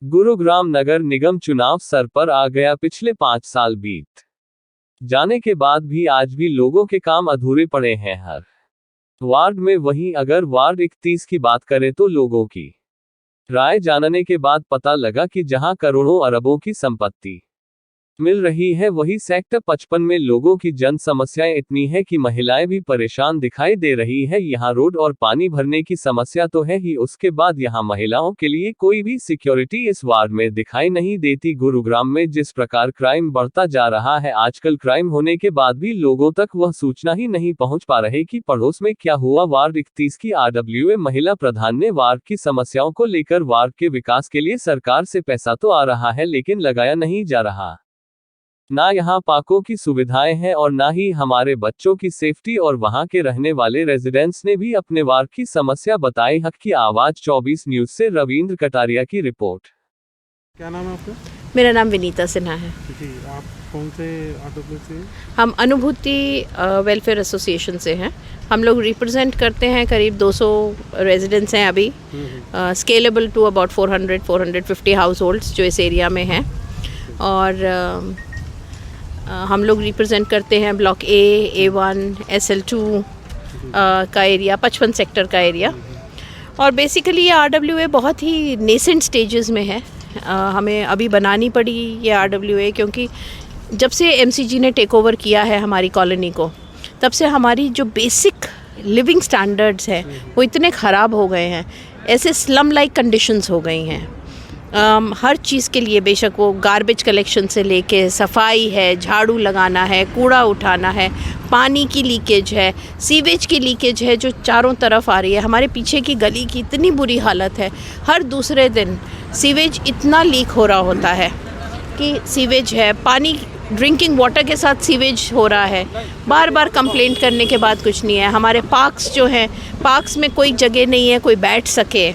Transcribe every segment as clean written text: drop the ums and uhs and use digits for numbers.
गुरुग्राम नगर निगम चुनाव सर पर आ गया। पिछले 5 साल बीत जाने के बाद भी आज भी लोगों के काम अधूरे पड़े हैं हर वार्ड में। वहीं अगर वार्ड 31 की बात करें तो लोगों की राय जानने के बाद पता लगा कि जहां करोड़ों अरबों की संपत्ति मिल रही है, वही सेक्टर 55 में लोगों की जन समस्याएं इतनी है कि महिलाएं भी परेशान दिखाई दे रही है। यहां रोड और पानी भरने की समस्या तो है ही, उसके बाद यहां महिलाओं के लिए कोई भी सिक्योरिटी इस वार्ड में दिखाई नहीं देती। गुरुग्राम में जिस प्रकार क्राइम बढ़ता जा रहा है, आजकल क्राइम होने के बाद भी लोगों तक वह सूचना ही नहीं पहुंच पा रही कि पड़ोस में क्या हुआ। वार्ड 31 की RWA महिला प्रधान ने वार्ड की समस्याओं को लेकर वार्ड के विकास के लिए सरकार से पैसा तो आ रहा है लेकिन लगाया नहीं जा रहा। ना यहाँ पार्कों की सुविधाएं हैं और ना ही हमारे बच्चों की सेफ्टी, और वहां के रहने वाले रेजिडेंट्स ने भी अपने वार्ड की समस्या बताई। हक की आवाज 24 न्यूज से रविंद्र कटारिया की रिपोर्ट। क्या नाम है आपका? मेरा नाम विनीता सिन्हा है जी, आप कौन से RWA से? हम अनुभूति वेलफेयर एसोसिएशन से हैं। हम लोग रिप्रेजेंट करते हैं करीब 200 रेजिडेंट्स हैं अभी, scalable to about 450 households जो इस एरिया में हैं। और हम लोग रिप्रेजेंट करते हैं ब्लॉक A1, SL2 का एरिया, 55 सेक्टर का एरिया। और बेसिकली ये RWA बहुत ही नेसेंट स्टेजेस में है। हमें अभी बनानी पड़ी ये RWA क्योंकि जब से MCG ने टेक ओवर किया है हमारी कॉलोनी को, तब से हमारी जो बेसिक लिविंग स्टैंडर्ड्स हैं वो इतने ख़राब हो गए हैं, ऐसे स्लम लाइक कंडीशंस हो गई हैं। हर चीज़ के लिए, बेशक वो गार्बेज कलेक्शन से लेके सफाई है, झाड़ू लगाना है, कूड़ा उठाना है, पानी की लीकेज है, सीवेज की लीकेज है जो चारों तरफ आ रही है। हमारे पीछे की गली की इतनी बुरी हालत है, हर दूसरे दिन सीवेज इतना लीक हो रहा होता है कि सीवेज है, पानी ड्रिंकिंग वाटर के साथ सीवेज हो रहा है। बार बार कंप्लेंट करने के बाद कुछ नहीं है। हमारे पार्क्स जो हैं, पार्क्स में कोई जगह नहीं है कोई बैठ सके,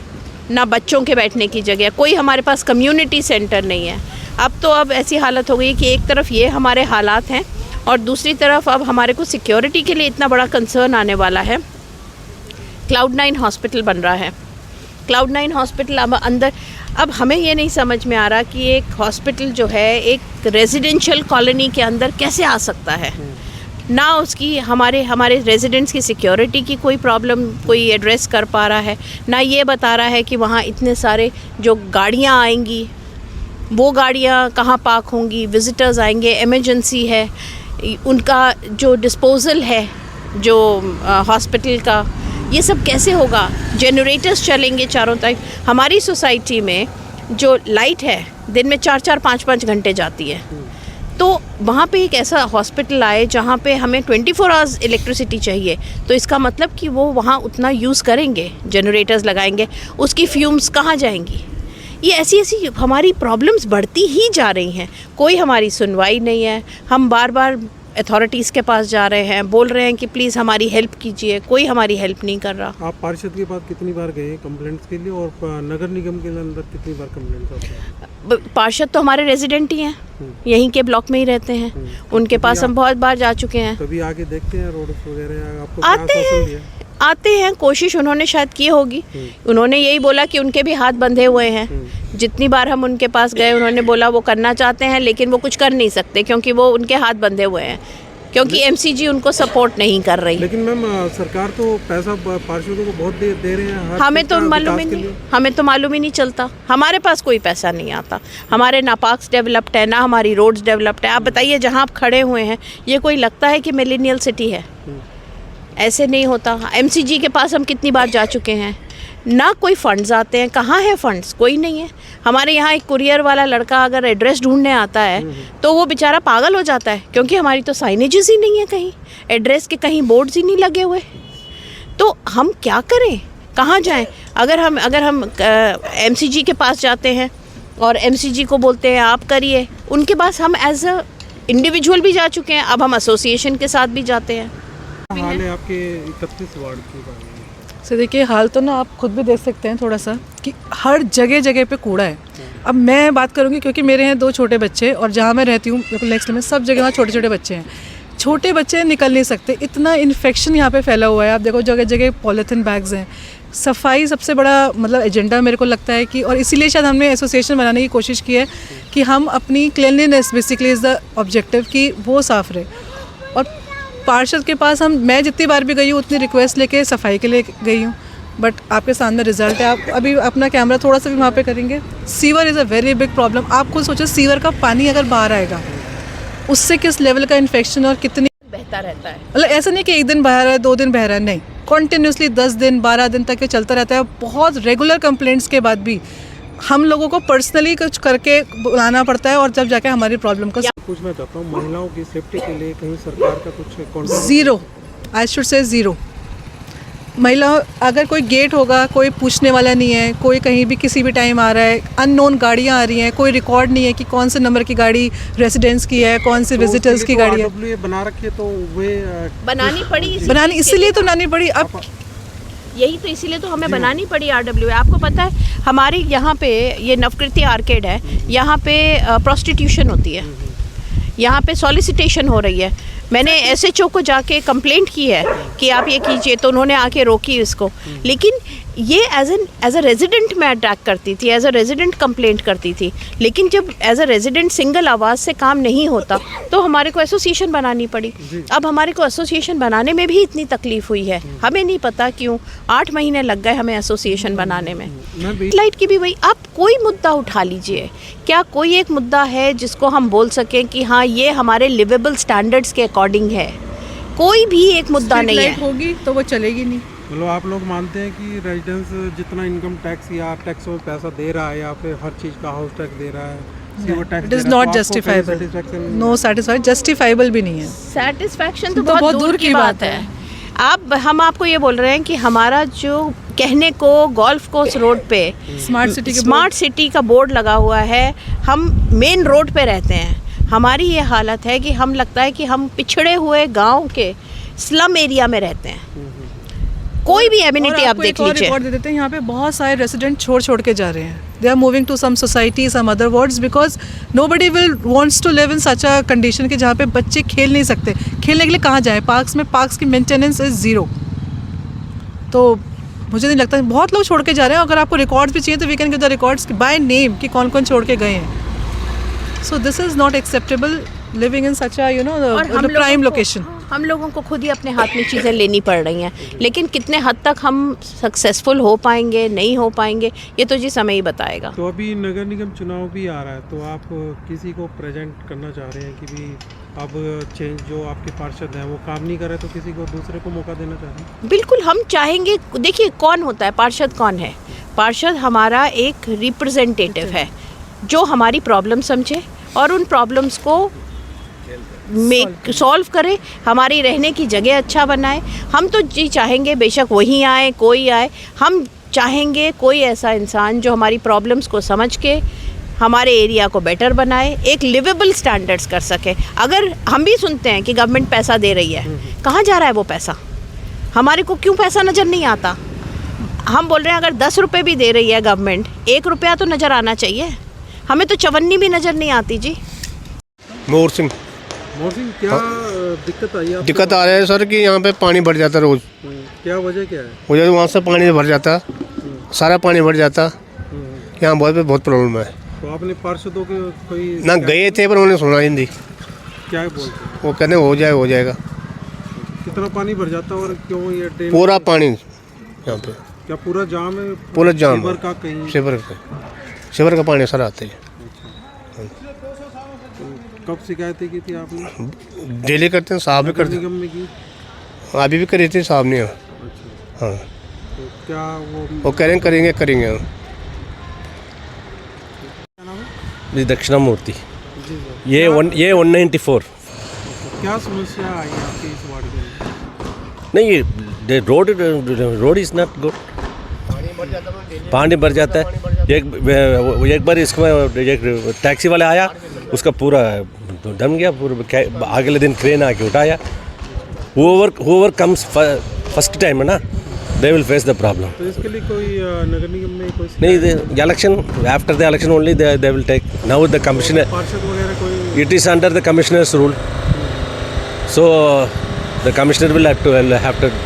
ना बच्चों के बैठने की जगह, कोई हमारे पास कम्युनिटी सेंटर नहीं है। अब ऐसी हालत हो गई कि एक तरफ ये हमारे हालात हैं और दूसरी तरफ अब हमारे को सिक्योरिटी के लिए इतना बड़ा कंसर्न आने वाला है। Cloud9 हॉस्पिटल बन रहा है। Cloud9 हॉस्पिटल अब हमें ये नहीं समझ में आ रहा कि एक हॉस्पिटल जो है एक रेजिडेंशियल कॉलोनी के अंदर कैसे आ सकता है। ना उसकी हमारे रेजिडेंट्स की सिक्योरिटी की कोई प्रॉब्लम कोई एड्रेस कर पा रहा है, ना ये बता रहा है कि वहाँ इतने सारे जो गाड़ियाँ आएंगी वो गाड़ियाँ कहाँ पार्क होंगी, विज़िटर्स आएंगे, इमरजेंसी है, उनका जो डिस्पोज़ल है जो हॉस्पिटल का, ये सब कैसे होगा। जनरेटर्स चलेंगे चारों तरफ। हमारी सोसाइटी में जो लाइट है दिन में 4-4, 5-5 घंटे जाती है, तो वहाँ पे एक ऐसा हॉस्पिटल आए जहाँ पे हमें 24 आवर्स इलेक्ट्रिसिटी चाहिए, तो इसका मतलब कि वो वहाँ उतना यूज़ करेंगे, जनरेटर्स लगाएंगे, उसकी फ्यूम्स कहाँ जाएंगी। ये ऐसी हमारी प्रॉब्लम्स बढ़ती ही जा रही हैं, कोई हमारी सुनवाई नहीं है। हम बार बार अथॉरिटीज़ के पास जा रहे हैं, बोल रहे हैं कि प्लीज़ हमारी हेल्प कीजिए, कोई हमारी हेल्प नहीं कर रहा। आप पार्षद के पास कितनी बार गए कंप्लेंट्स के लिए, और नगर निगम के अंदर कितनी बार कंप्लेंट्स आपने? पार्षद तो हमारे रेजिडेंट ही हैं, यहीं के ब्लॉक में ही रहते हैं, उनके पास हम बहुत बार जा चुके हैं। कभी आके देखते हैं रोड वगैरह? आपको आते हैं, कोशिश उन्होंने शायद की होगी। उन्होंने यही बोला कि उनके भी हाथ बंधे हुए हैं। जितनी बार हम उनके पास गए उन्होंने बोला वो करना चाहते हैं लेकिन वो कुछ कर नहीं सकते क्योंकि वो उनके हाथ बंधे हुए हैं, क्योंकि MCG उनको सपोर्ट नहीं कर रही। लेकिन मैम सरकार तो पैसा पार्षदों को बहुत दे रहे हैं। हमें तो मालूम ही नहीं चलता। हमारे पास कोई पैसा नहीं आता। हमारे ना पार्क्स डेवलप्ड है, ना हमारी रोड्स डेवलप्ड है। आप बताइए, जहाँ आप खड़े हुए हैं ये कोई लगता है कि मिलेनियल सिटी है? ऐसे नहीं होता। MCG के पास हम कितनी बार जा चुके हैं, ना कोई फंड्स आते हैं। कहाँ है फंड्स? कोई नहीं है। हमारे यहाँ एक कुरियर वाला लड़का अगर एड्रेस ढूंढने आता है तो वो बेचारा पागल हो जाता है, क्योंकि हमारी तो साइनेजेस ही नहीं है, कहीं एड्रेस के कहीं बोर्ड्स ही नहीं लगे हुए। तो हम क्या करें, कहाँ जाएं? अगर हम MCG के पास जाते हैं और MCG को बोलते हैं आप करिए, उनके पास हम एज अ इंडिविजुअल भी जा चुके हैं, अब हम एसोसिएशन के साथ भी जाते हैं। हाल है आपके 31 वार्ड के बारे में? सर देखिए, हाल तो ना आप खुद भी देख सकते हैं थोड़ा सा कि हर जगह पे कूड़ा है। अब मैं बात करूँगी क्योंकि मेरे हैं 2 छोटे बच्चे और जहाँ मैं रहती हूँ नेक्स्ट में सब जगह वहाँ छोटे छोटे बच्चे हैं। छोटे बच्चे निकल नहीं सकते, इतना इन्फेक्शन यहाँ पे फैला हुआ है। आप देखो जगह जगह पॉलीथीन बैग्स हैं। सफाई सबसे बड़ा मतलब एजेंडा मेरे को लगता है कि, और इसीलिए शायद हमने एसोसिएशन बनाने की कोशिश की है कि हम अपनी cleanliness basically is the objective कि वो साफ़ रहे। और पार्षद के पास मैं जितनी बार भी गई हूँ उतनी रिक्वेस्ट लेके सफाई के लिए गई हूँ, बट आपके सामने रिजल्ट है। आप अभी अपना कैमरा थोड़ा सा भी वहाँ पे करेंगे, sewer is a very big problem. आप खुद सोचो सीवर का पानी अगर बाहर आएगा उससे किस लेवल का इन्फेक्शन और कितनी बहता रहता है। मतलब ऐसा नहीं कि एक दिन बह रहा है 2 दिन बह रहा है, नहीं, कॉन्टीन्यूसली 10 दिन 12 दिन तक ये चलता रहता है। बहुत रेगुलर कंप्लेंट्स के बाद भी हम लोगों को पर्सनली कुछ करके बुलाना पड़ता है और जब जाके हमारी प्रॉब्लम का पूछना चाहता हूँ, महिलाओं की सेफ्टी के लिए कहीं सरकार का कुछ zero, I should say zero. महिला अगर कोई गेट होगा कोई पूछने वाला नहीं है, कोई कहीं भी किसी भी टाइम आ रहा है, अननोन गाड़ियाँ आ रही हैं, कोई रिकॉर्ड नहीं है कि कौन से नंबर की गाड़ी रेजिडेंट्स की है, कौन से विजिटर्स की गाड़ी है। बना रखी है तो वे बनानी पड़ी, इसलिए तो बनानी पड़ी। अब यही तो इसीलिए तो हमें बनानी पड़ी RWA। आपको पता है हमारे यहाँ पे ये नवकृति आर्केड है, यहाँ पे प्रोस्टिट्यूशन होती है, यहाँ पे सॉलिसिटेशन हो रही है। मैंने SHO को जाके कंप्लेंट की है कि आप ये कीजिए, तो उन्होंने आके रोकी इसको। लेकिन ये एज अ रेजिडेंट मैं अटैक करती थी, एज अ रेजिडेंट कंप्लेंट करती थी। लेकिन जब एज अ रेजिडेंट सिंगल आवाज़ से काम नहीं होता तो हमारे को एसोसिएशन बनानी पड़ी। अब हमारे को एसोसिएशन बनाने में भी इतनी तकलीफ हुई है, हमें नहीं पता क्यों 8 महीने लग गए हमें एसोसिएशन बनाने में। लाइट की भी वही, आप कोई मुद्दा उठा लीजिए, क्या कोई एक मुद्दा है जिसको हम बोल सकें कि हाँ ये हमारे लिवेबल स्टैंडर्ड्स के अकॉर्डिंग है? कोई भी एक मुद्दा नहीं है। होगी तो वो चलेगी नहीं। मतलब आप लोग मानते हैं कि रेजिडेंस जितना इनकम टैक्स या टैक्स में पैसा दे रहा है या फिर हर चीज़ का हाउस टैक्स दे रहा है, sewer tax it is not justifiable, no satisfied, justifiable भी नहीं है। सेटिस्फैक्शन तो बहुत दूर की बात है। हम आपको ये बोल रहे हैं कि हमारा जो कहने को गोल्फ कोर्स रोड पे स्मार्ट सिटी का बोर्ड लगा हुआ है, हम मेन रोड पे रहते हैं। हमारी ये हालत है कि हम लगता है कि हम पिछड़े हुए गांव के स्लम एरिया में रहते हैं। कोई भी एमिनिटी आप देख लीजिए, रिकॉर्ड दे देते हैं। यहाँ पे बहुत सारे रेसिडेंट छोड़ के जा रहे हैं। They are moving to some society, some other wards, because nobody will wants to live in such a condition कि जहाँ पे बच्चे खेल नहीं सकते। खेलने के लिए कहाँ जाए? पार्क्स में। पार्क्स की मेंटेनेंस इज़ ज़ीरो। तो मुझे नहीं लगता, बहुत लोग छोड़ के जा रहे हैं। अगर आपको रिकॉर्ड्स भी चाहिए तो we can give the records by name कि कौन कौन छोड़ के गए हैं। So this is not acceptable living in such a prime location. हम लोगों को खुद ही अपने हाथ में चीज़ें लेनी पड़ रही हैं, लेकिन कितने हद तक हम सक्सेसफुल हो पाएंगे, नहीं हो पाएंगे, ये तो जी समय ही बताएगा। तो अभी नगर निगम चुनाव भी आ रहा है, तो आप किसी को प्रेजेंट करना चाह रहे हैं कि भी अब चेंज जो आपके पार्षद हैं वो काम नहीं कर रहे तो किसी को दूसरे को मौका देना चाह रहे हैं? बिल्कुल हम चाहेंगे। देखिए कौन होता है पार्षद? कौन है पार्षद? हमारा एक रिप्रेजेंटेटिव है जो हमारी प्रॉब्लम समझे और उन प्रॉब्लम्स को सॉल्व करे, हमारी रहने की जगह अच्छा बनाए। हम तो जी चाहेंगे बेशक वही आए, कोई आए, हम चाहेंगे कोई ऐसा इंसान जो हमारी प्रॉब्लम्स को समझ के हमारे एरिया को बेटर बनाए, एक लिवेबल स्टैंडर्ड्स कर सके। अगर हम भी सुनते हैं कि गवर्नमेंट पैसा दे रही है, कहाँ जा रहा है वो पैसा? हमारे को क्यों पैसा नज़र नहीं आता? हम बोल रहे हैं अगर 10 रुपये भी दे रही है गवर्नमेंट, 1 रुपया तो नज़र आना चाहिए। हमें तो चवन्नी भी नज़र नहीं आती जी। मोर सिंह, क्या दिक्कत आई है? दिक्कत आ रहा है सर कि यहाँ पे पानी भर जाता है रोज़। क्या वजह क्या है? वजह वहाँ से पानी भर जाता, सारा पानी भर जाता। यहाँ बहुत प्रॉब्लम है। तो आपने पार्षदों के कोई ना गए थे पर उन्होंने सुना हिंदी। क्या बोलते? वो कहते हो जाएगा। कितना पानी भर जाता है और क्यों ये ड्रेन? पूरा पानी यहाँ पे क्या पूरा जाम है? पूरा जाम सीवर का कहीं शिवर का पानी सर आते हैं। कब शिकायतें की थी आपने? डेली करते हैं, साहब भी करते निगम में की? हैं, अभी भी करी थी साहब ने। अच्छा। हाँ, तो क्या वो करेंगे जी दक्षिणामूर्ति। जी सर। ये 194। क्या समस्या आई आपके इस वार्ड में? नहीं, रोड इज़ नॉट गुड। पानी भर जाता है। एक बार इसमें एक टैक्सी वाला आया, उसका पूरा दम गया। पूरा अगले दिन क्रेन आके उठाया। whoever comes फर्स्ट टाइम है ना, they will face the problem. तो इसके लिए कोई नगर निगम में कोई नहीं, the election, after the election only they will take. Now the commissioner, पार्षद वगैरह कोई? it is under the commissioner's rule. So the commissioner will have to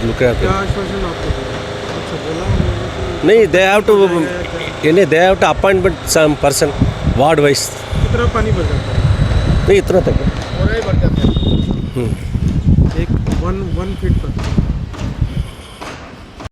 look at क्या it. आश्वासन आपको दिया? अच्छा बोला उन्होंने कि नहीं, they have to जाएगा या क्या? they have to appoint some person ward wise. कितना पानी भर जाता है? नहीं इतना तक और ही बढ़ जाता है। एक 1 फीट पर